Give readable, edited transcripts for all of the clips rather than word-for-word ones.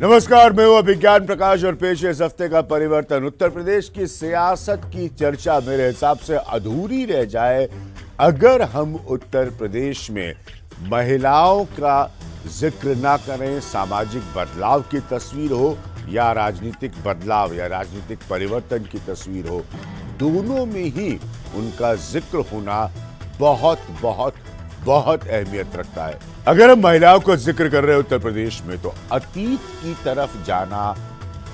नमस्कार, मैं हूं अभिज्ञान प्रकाश और पेश है इस हफ्ते का परिवर्तन। उत्तर प्रदेश की सियासत की चर्चा मेरे हिसाब से अधूरी रह जाए अगर हम उत्तर प्रदेश में महिलाओं का जिक्र ना करें। सामाजिक बदलाव की तस्वीर हो या राजनीतिक बदलाव या राजनीतिक परिवर्तन की तस्वीर हो, दोनों में ही उनका जिक्र होना बहुत बहुत बहुत अहमियत रखता है। अगर हम महिलाओं का जिक्र कर रहे हैं उत्तर प्रदेश में, तो अतीत की तरफ जाना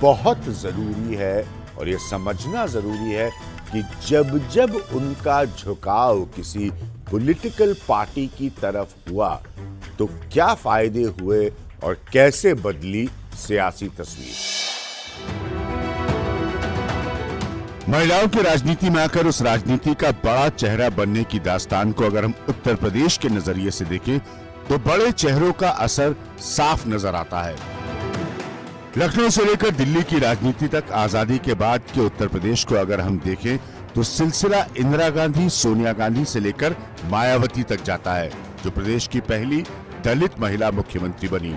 बहुत जरूरी है और यह समझना जरूरी है कि जब जब उनका झुकाव किसी पॉलिटिकल पार्टी की तरफ हुआ तो क्या फायदे हुए और कैसे बदली सियासी तस्वीर। महिलाओं की राजनीति में आकर उस राजनीति का बड़ा चेहरा बनने की दास्तान को अगर हम उत्तर प्रदेश के नजरिए से देखें तो बड़े चेहरों का असर साफ नजर आता है। लखनऊ से लेकर दिल्ली की राजनीति तक आजादी के बाद के उत्तर प्रदेश को अगर हम देखें तो सिलसिला इंदिरा गांधी, सोनिया गांधी से लेकर मायावती तक जाता है, जो प्रदेश की पहली दलित महिला मुख्यमंत्री बनी।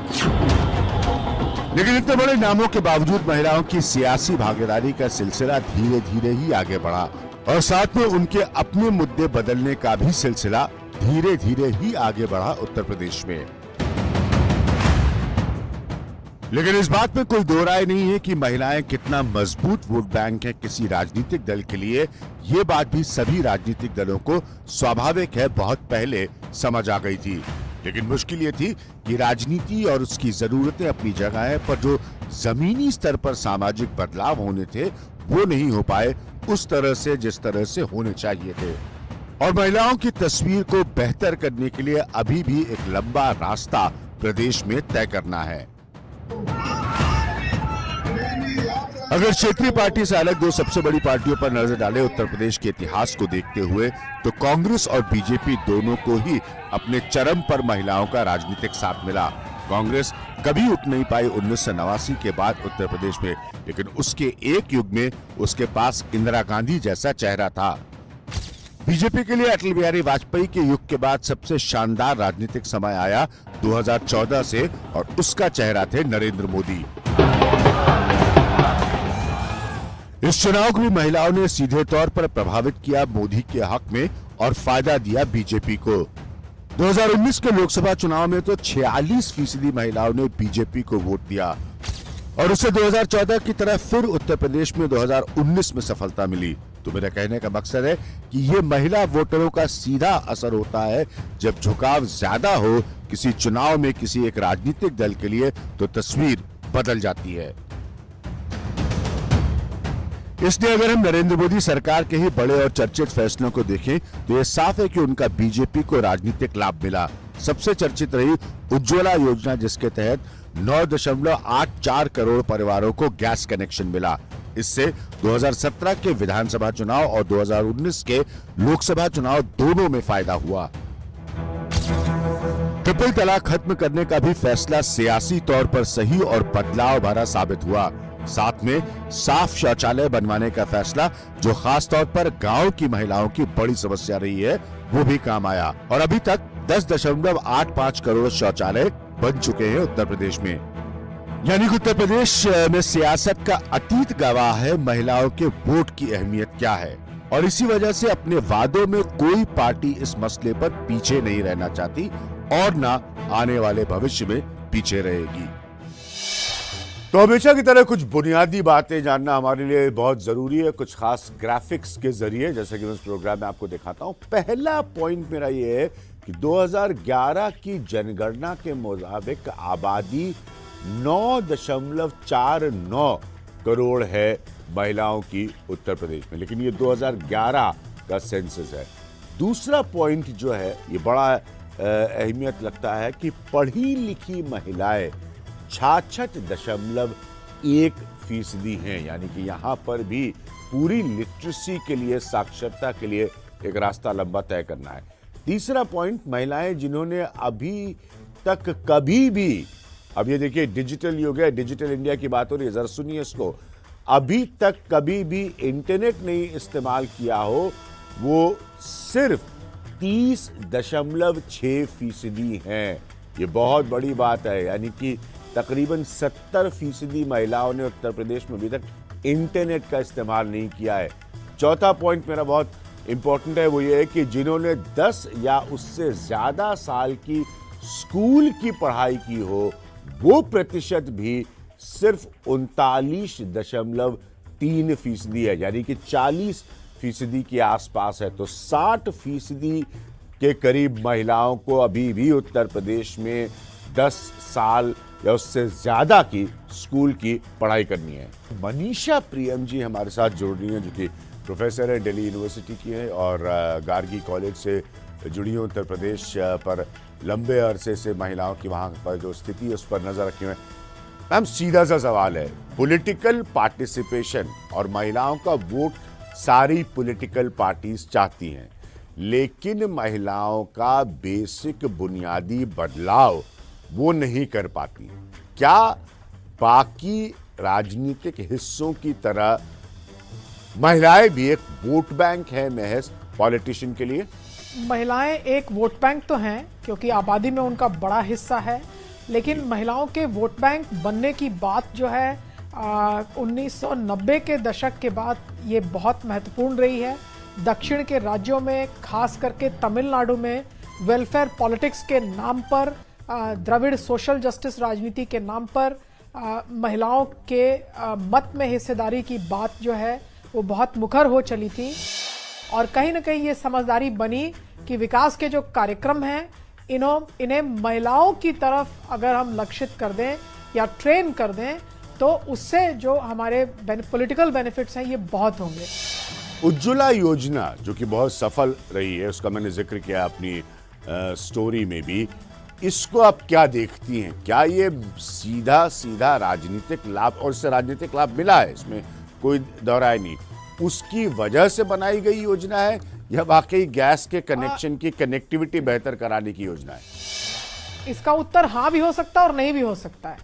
लेकिन इतने बड़े नामों के बावजूद महिलाओं की सियासी भागीदारी का सिलसिला धीरे धीरे ही आगे बढ़ा और साथ में उनके अपने मुद्दे बदलने का भी सिलसिला धीरे धीरे ही आगे बढ़ा उत्तर प्रदेश में। लेकिन इस बात में कोई दो राय नहीं है कि महिलाएं कितना मजबूत वोट बैंक है किसी राजनीतिक दल के लिए। ये बात भी सभी राजनीतिक दलों को स्वाभाविक है बहुत पहले समझ आ गई थी। लेकिन मुश्किल ये थी कि राजनीति और उसकी जरूरतें अपनी जगह है, पर जो जमीनी स्तर पर सामाजिक बदलाव होने थे वो नहीं हो पाए उस तरह से जिस तरह से होने चाहिए थे। और महिलाओं की तस्वीर को बेहतर करने के लिए अभी भी एक लंबा रास्ता प्रदेश में तय करना है। अगर क्षेत्रीय पार्टी से अलग दो सबसे बड़ी पार्टियों पर नजर डालें उत्तर प्रदेश के इतिहास को देखते हुए, तो कांग्रेस और बीजेपी दोनों को ही अपने चरम पर महिलाओं का राजनीतिक साथ मिला। कांग्रेस कभी उठ नहीं पाई 1989 के बाद उत्तर प्रदेश में, लेकिन उसके एक युग में उसके पास इंदिरा गांधी जैसा चेहरा था। बीजेपी के लिए अटल बिहारी वाजपेयी के युग के बाद सबसे शानदार राजनीतिक समय आया 2014 से और उसका चेहरा थे नरेंद्र मोदी। इस चुनाव को भी महिलाओं ने सीधे तौर पर प्रभावित किया मोदी के हक में और फायदा दिया बीजेपी को। 2019 के लोकसभा चुनाव में तो 46% महिलाओं ने बीजेपी को वोट दिया और उसे 2014 की तरह फिर उत्तर प्रदेश में 2019 में सफलता मिली। तो मेरा कहने का मकसद है कि ये महिला वोटरों का सीधा असर होता है। जब झुकाव ज्यादा हो किसी चुनाव में किसी एक राजनीतिक दल के लिए तो तस्वीर बदल जाती है। इसलिए अगर हम नरेंद्र मोदी सरकार के ही बड़े और चर्चित फैसलों को देखें तो यह साफ है कि उनका बीजेपी को राजनीतिक लाभ मिला। सबसे चर्चित रही उज्ज्वला योजना, जिसके तहत 9.84 करोड़ परिवारों को गैस कनेक्शन मिला। इससे 2017 के विधानसभा चुनाव और 2019 के लोकसभा चुनाव दोनों में फायदा हुआ। ट्रिपल तलाक खत्म करने का भी फैसला सियासी तौर पर सही और बदलाव भरा साबित हुआ। साथ में साफ शौचालय बनवाने का फैसला, जो खास तौर पर गांव की महिलाओं की बड़ी समस्या रही है, वो भी काम आया और अभी तक 10.85 करोड़ शौचालय बन चुके हैं उत्तर प्रदेश में। यानी कि उत्तर प्रदेश में सियासत का अतीत गवाह है महिलाओं के वोट की अहमियत क्या है और इसी वजह से अपने वादों में कोई पार्टी इस मसले पर पीछे नहीं रहना चाहती और ना आने वाले भविष्य में पीछे रहेगी। तो हमेशा की तरह कुछ बुनियादी बातें जानना हमारे लिए बहुत जरूरी है, कुछ खास ग्राफिक्स के जरिए, जैसे कि मैं इस प्रोग्राम में आपको दिखाता हूं। पहला पॉइंट मेरा ये है कि 2011 की जनगणना के मुताबिक आबादी 9.49 करोड़ है महिलाओं की उत्तर प्रदेश में, लेकिन ये 2011 का सेंसस है। दूसरा पॉइंट जो है ये बड़ा अहमियत लगता है कि पढ़ी लिखी महिलाएं 66.1% हैं, यानी कि यहाँ पर भी पूरी लिटरेसी के लिए, साक्षरता के लिए एक रास्ता लंबा तय करना है। तीसरा पॉइंट, महिलाएं जिन्होंने अभी तक कभी भी, अब ये देखिए डिजिटल युग है, डिजिटल इंडिया की बात हो रही है, जरा सुनिए इसको, अभी तक कभी भी इंटरनेट नहीं इस्तेमाल किया हो, वो सिर्फ 30.6% हैं। ये बहुत बड़ी बात है, यानी कि तकरीबन 70% महिलाओं ने उत्तर प्रदेश में अभी तक इंटरनेट का इस्तेमाल नहीं किया है। चौथा पॉइंट मेरा बहुत इंपॉर्टेंट है, वो ये है कि जिन्होंने 10 या उससे ज्यादा साल की स्कूल की पढ़ाई की हो, वो प्रतिशत भी सिर्फ 39.3% है, यानी कि 40% के आसपास है। तो 60% के करीब महिलाओं को अभी भी उत्तर प्रदेश में 10 साल या उससे ज्यादा की स्कूल की पढ़ाई करनी है। मनीषा प्रियम जी हमारे साथ जुड़ रही हैं, जो कि प्रोफेसर है, दिल्ली यूनिवर्सिटी की है और गार्गी कॉलेज से जुड़ी हैं। उत्तर प्रदेश पर लंबे अरसे से महिलाओं की वहाँ पर जो स्थिति है उस पर नजर रखे हुए। मैम, सीधा सा सवाल है, पॉलिटिकल पार्टिसिपेशन और महिलाओं का वोट सारी पॉलिटिकल पार्टीज चाहती हैं, लेकिन महिलाओं का बेसिक बुनियादी बदलाव वो नहीं कर पाती। क्या बाकी राजनीतिक हिस्सों की तरह महिलाएं भी एक वोट बैंक है महज पॉलिटिशियन के लिए? महिलाएं एक वोट बैंक तो हैं, क्योंकि आबादी में उनका बड़ा हिस्सा है, लेकिन महिलाओं के वोट बैंक बनने की बात जो है 1990 के दशक के बाद ये बहुत महत्वपूर्ण रही है। दक्षिण के राज्यों में, खास करके तमिलनाडु में, वेलफेयर पॉलिटिक्स के नाम पर, द्रविड़ सोशल जस्टिस राजनीति के नाम पर महिलाओं के मत में हिस्सेदारी की बात जो है वो बहुत मुखर हो चली थी। और कहीं ना कहीं ये समझदारी बनी कि विकास के जो कार्यक्रम हैं इन्हें महिलाओं की तरफ अगर हम लक्षित कर दें या ट्रेन कर दें तो उससे जो हमारे पॉलिटिकल बेनिफिट्स हैं ये बहुत होंगे। उज्ज्वला योजना जो कि बहुत सफल रही है, उसका मैंने जिक्र किया अपनी स्टोरी में भी, इसको आप क्या देखती हैं? क्या ये सीधा राजनीतिक लाभ, और इससे राजनीतिक लाभ मिला है, इसमें कोई दोहराय नहीं, उसकी वजह से बनाई गई योजना है या वाकई गैस के कनेक्शन की कनेक्टिविटी बेहतर कराने की योजना है? इसका उत्तर हाँ भी हो सकता है और नहीं भी हो सकता है।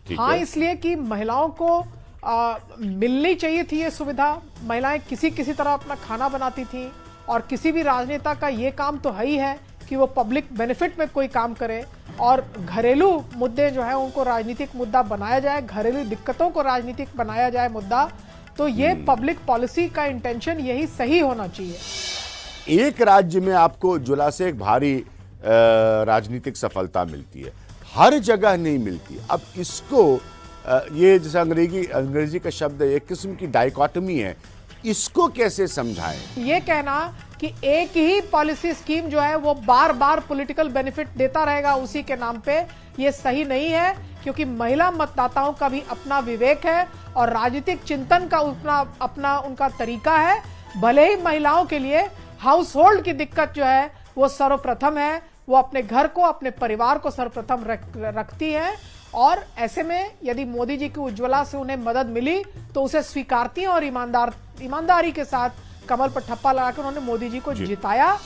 हाँ, इसलिए कि महिलाओं को मिलनी चाहिए थी ये सुविधा। महिलाएं किसी तरह अपना खाना बनाती थी, और किसी भी राजनेता का ये काम तो है ही है कि वो पब्लिक बेनिफिट में कोई काम करे और घरेलू मुद्दे जो है उनको राजनीतिक मुद्दा बनाया जाए, घरेलू दिक्कतों को राजनीतिक बनाया जाए मुद्दा। तो ये पब्लिक पॉलिसी का इंटेंशन यही सही होना चाहिए। एक राज्य में आपको उज्ज्वला से एक भारी राजनीतिक सफलता मिलती है, हर जगह नहीं मिलती। अब इसको ये जैसे अंग्रेजी का शब्द है, एक किस्म की डाइकोटमी है, इसको कैसे समझाएं? ये कहना कि एक ही पॉलिसी स्कीम जो है वो बार बार पॉलिटिकल बेनिफिट देता रहेगा उसी के नाम पे, ये सही नहीं है। क्योंकि महिला मतदाताओं का भी अपना विवेक है और राजनीतिक चिंतन का अपना उनका तरीका है। भले ही महिलाओं के लिए हाउस होल्ड की दिक्कत जो है वो सर्वप्रथम है, वो अपने घर को, अपने परिवार को सर्वप्रथम रखती है। और ऐसे में यदि मोदी जी की उज्ज्वला से उन्हें मदद मिली तो उसे स्वीकारती हैं और ईमानदारी के साथ कमल पर ठप्पा लगाकर उन्होंने मोदी जी को जिताया।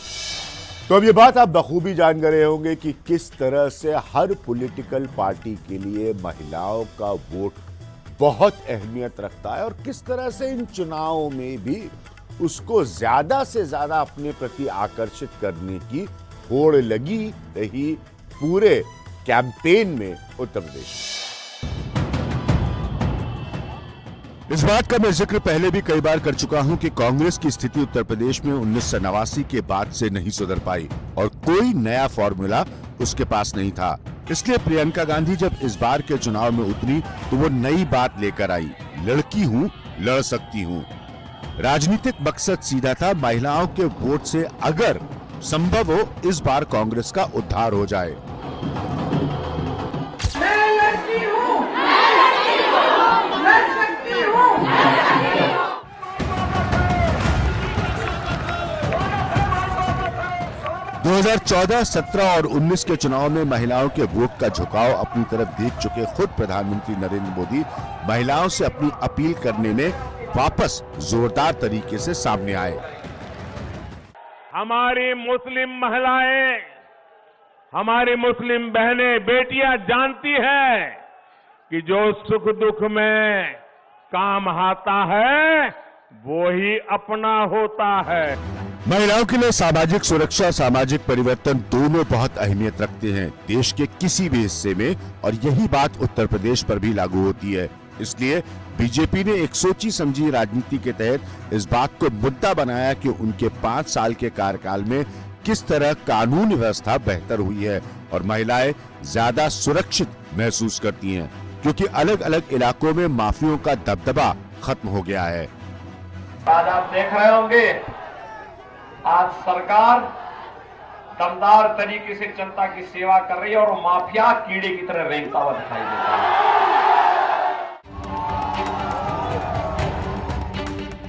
तो अब ये बात आप बखूबी जान गए होंगे कि किस तरह से हर पॉलिटिकल पार्टी के लिए महिलाओं का वोट बहुत अहमियत रखता है और किस तरह से इन चुनावों में भी उसको ज्यादा से ज्यादा अपने प्रति आकर्षित करने की होड़ लगी रही पूरे कैंपेन में उत्तर प्रदेश। इस बात का मैं जिक्र पहले भी कई बार कर चुका हूं कि कांग्रेस की स्थिति उत्तर प्रदेश में 1989 के बाद से नहीं सुधर पाई और कोई नया फॉर्मूला उसके पास नहीं था। इसलिए प्रियंका गांधी जब इस बार के चुनाव में उतरी तो वो नई बात लेकर आई, लड़की हूं, लड़ सकती हूं। राजनीतिक मकसद सीधा था, महिलाओं के वोट से अगर संभव हो इस बार कांग्रेस का उद्धार हो जाए। मैं लड़की हूं, लड़ सकती हूं। 2014, 17 और 19 के चुनाव में महिलाओं के वोट का झुकाव अपनी तरफ देख चुके खुद प्रधानमंत्री नरेंद्र मोदी महिलाओं से अपनी अपील करने में वापस जोरदार तरीके से सामने आए। हमारी मुस्लिम महिलाएं, हमारी मुस्लिम बहनें, बेटियां जानती है कि जो सुख दुख में काम आता है वो ही अपना होता है। महिलाओं के लिए सामाजिक सुरक्षा और सामाजिक परिवर्तन दोनों बहुत अहमियत रखते हैं देश के किसी भी हिस्से में, और यही बात उत्तर प्रदेश पर भी लागू होती है। इसलिए बीजेपी ने एक सोची समझी राजनीति के तहत इस बात को मुद्दा बनाया कि उनके 5 साल के कार्यकाल में किस तरह कानून व्यवस्था बेहतर हुई है और महिलाएं ज्यादा सुरक्षित महसूस करती हैं, क्योंकि अलग अलग इलाकों में माफियों का दबदबा खत्म हो गया है। आज आप देख रहे होंगे, आज सरकार दमदार तरीके से जनता की सेवा कर रही है और माफिया कीड़े की तरह रेंगता हुआ दिखाई देता है।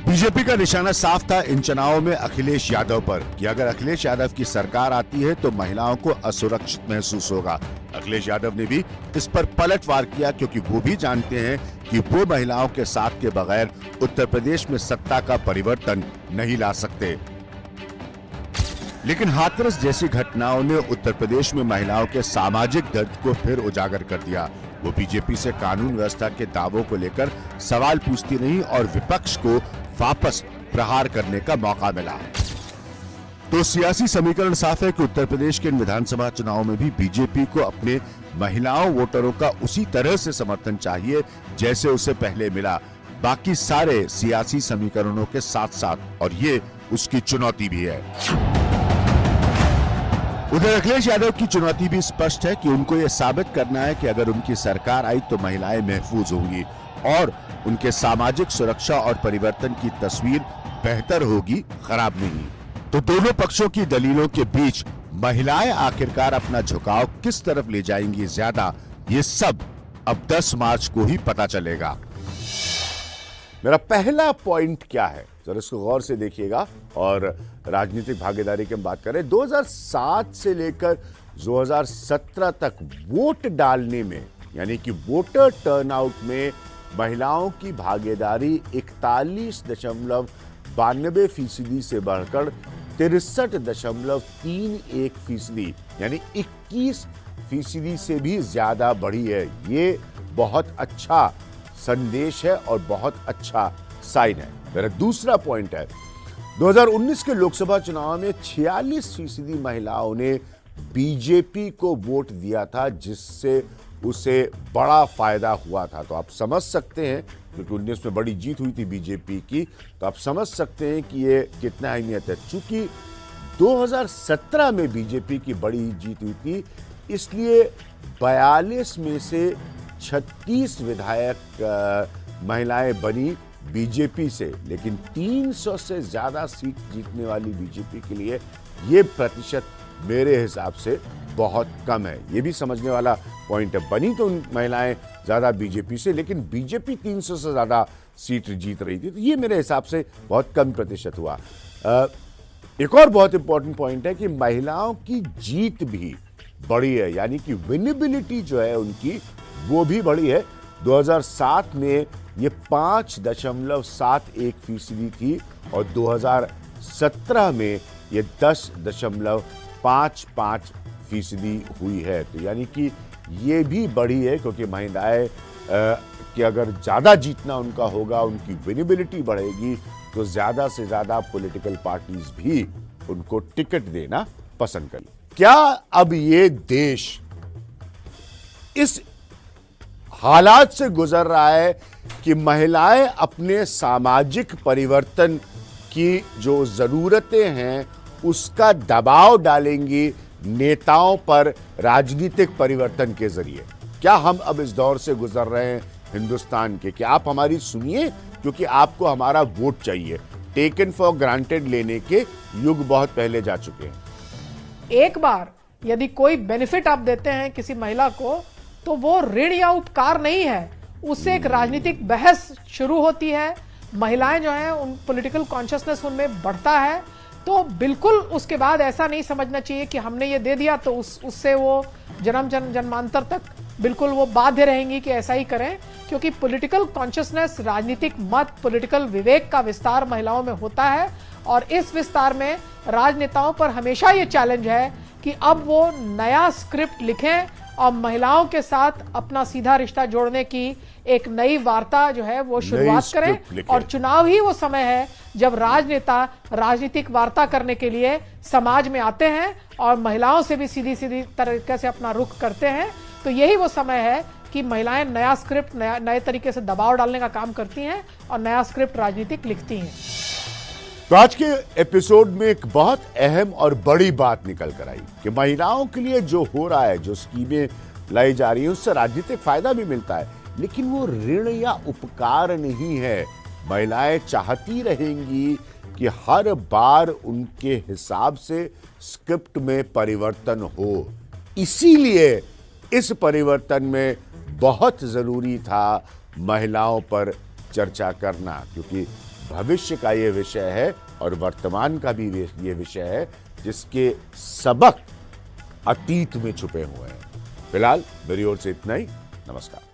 बीजेपी का निशाना साफ था इन चुनावों में अखिलेश यादव पर कि अगर अखिलेश यादव की सरकार आती है तो महिलाओं को असुरक्षित महसूस होगा। अखिलेश यादव ने भी इस पर पलटवार किया, क्योंकि वो भी जानते हैं कि वो महिलाओं के साथ के बगैर उत्तर प्रदेश में सत्ता का परिवर्तन नहीं ला सकते। लेकिन हाथरस जैसी घटनाओं ने उत्तर प्रदेश में महिलाओं के सामाजिक दर्द को फिर उजागर कर दिया। वो बीजेपी से कानून व्यवस्था के दावों को लेकर सवाल पूछती रही और विपक्ष को वापस प्रहार करने का मौका मिला। तो सियासी समीकरण साफ है कि उत्तर प्रदेश के विधानसभा चुनाव में भी बीजेपी को अपने महिलाओं वोटरों का उसी तरह से समर्थन चाहिए जैसे उसे पहले मिला, बाकी सारे सियासी समीकरणों के साथ साथ, और ये उसकी चुनौती भी है। उधर अखिलेश यादव की चुनौती भी स्पष्ट है कि उनको यह साबित करना है कि अगर उनकी सरकार आई तो महिलाएं महफूज होंगी और उनके सामाजिक सुरक्षा और परिवर्तन की तस्वीर बेहतर होगी, खराब नहीं। तो दोनों पक्षों की दलीलों के बीच महिलाएं आखिरकार अपना झुकाव किस तरफ ले जाएंगी ज्यादा, ये सब अब 10 मार्च को ही पता चलेगा। मेरा पहला पॉइंट क्या है, जरा इसको गौर से देखिएगा और राजनीतिक भागीदारी की हम बात करें। 2007 से लेकर 2017 तक वोट डालने में, यानी कि वोटर टर्नआउट में महिलाओं की भागीदारी 41.92% से बढ़कर 63.31%, यानी 21% से भी ज्यादा बढ़ी है। ये बहुत अच्छा संदेश है और बहुत अच्छा साइन है। मेरा दूसरा पॉइंट है, 2019 के लोकसभा चुनाव में 46% महिलाओं ने बीजेपी को वोट दिया था, जिससे उसे बड़ा फायदा हुआ था। तो आप समझ सकते हैं, क्योंकि 19 में बड़ी जीत हुई थी बीजेपी की, तो आप समझ सकते हैं कि ये कितना अहमियत है। चूंकि 2017 में बीजेपी की बड़ी जीत हुई थी, इसलिए 42 में से 36 विधायक महिलाएं बनी बीजेपी से, लेकिन 300 से ज्यादा सीट जीतने वाली बीजेपी के लिए ये प्रतिशत मेरे हिसाब से बहुत कम है। ये भी समझने वाला पॉइंट है। बनी तो महिलाएं ज्यादा बीजेपी से, लेकिन बीजेपी 300 से ज्यादा सीट जीत रही थी, तो ये मेरे हिसाब से बहुत कम प्रतिशत हुआ। एक और बहुत इंपॉर्टेंट पॉइंट है कि महिलाओं की जीत भी बढ़ी है, यानी कि विनेबिलिटी जो है उनकी वो भी बढ़ी है। 2007 में ये 5.71% थी और 2017 में ये 10.55% हुई है। तो यानी कि ये भी बढ़ी है, क्योंकि महिलाएं कि अगर ज़्यादा जीतना उनका होगा, उनकी विनेबिलिटी बढ़ेगी, तो ज़्यादा से ज़्यादा पॉलिटिकल पार्टीज भी उनको टिकट देना पसंद करें। क्या अब ये देश इस हालात से गुजर रहा है कि महिलाएं अपने सामाजिक परिवर्तन की जो जरूरतें हैं उसका दबाव डालेंगी नेताओं पर राजनीतिक परिवर्तन के जरिए? क्या हम अब इस दौर से गुजर रहे हैं हिंदुस्तान के? कि आप हमारी सुनिए, क्योंकि आपको हमारा वोट चाहिए। टेकन फॉर ग्रांटेड लेने के युग बहुत पहले जा चुके हैं। एक बार यदि कोई बेनिफिट आप देते हैं किसी महिला को, तो वो ऋण या उपकार नहीं है, उससे एक राजनीतिक बहस शुरू होती है। महिलाएं जो हैं, उन पॉलिटिकल कॉन्शियसनेस उनमें बढ़ता है। तो बिल्कुल उसके बाद ऐसा नहीं समझना चाहिए कि हमने ये दे दिया तो उससे वो जन्मांतर तक बिल्कुल वो बाध्य रहेंगी कि ऐसा ही करें, क्योंकि पॉलिटिकल कॉन्शियसनेस, राजनीतिक मत, पॉलिटिकल विवेक का विस्तार महिलाओं में होता है। और इस विस्तार में राजनेताओं पर हमेशा ये चैलेंज है कि अब वो नया स्क्रिप्ट लिखें, और महिलाओं के साथ अपना सीधा रिश्ता जोड़ने की एक नई वार्ता जो है वो शुरुआत करें। स्क्रिप्ट लिखें। और चुनाव ही वो समय है जब राजनेता राजनीतिक वार्ता करने के लिए समाज में आते हैं और महिलाओं से भी सीधी सीधी तरीके से अपना रुख करते हैं। तो यही वो समय है कि महिलाएं नया स्क्रिप्ट नए तरीके से दबाव डालने का काम करती हैं और नया स्क्रिप्ट राजनीतिक लिखती हैं। तो आज के एपिसोड में एक बहुत अहम और बड़ी बात निकल कर आई कि महिलाओं के लिए जो हो रहा है, जो स्कीमें लाई जा रही है, उससे राजनीतिक फायदा भी मिलता है, लेकिन वो ऋण या उपकार नहीं है। महिलाएं चाहती रहेंगी कि हर बार उनके हिसाब से स्क्रिप्ट में परिवर्तन हो। इसीलिए इस परिवर्तन में बहुत जरूरी था महिलाओं पर चर्चा करना, क्योंकि भविष्य का ये विषय है और वर्तमान का भी ये विषय है जिसके सबक अतीत में छुपे हुए हैं। फिलहाल मेरी ओर से इतना ही। नमस्कार।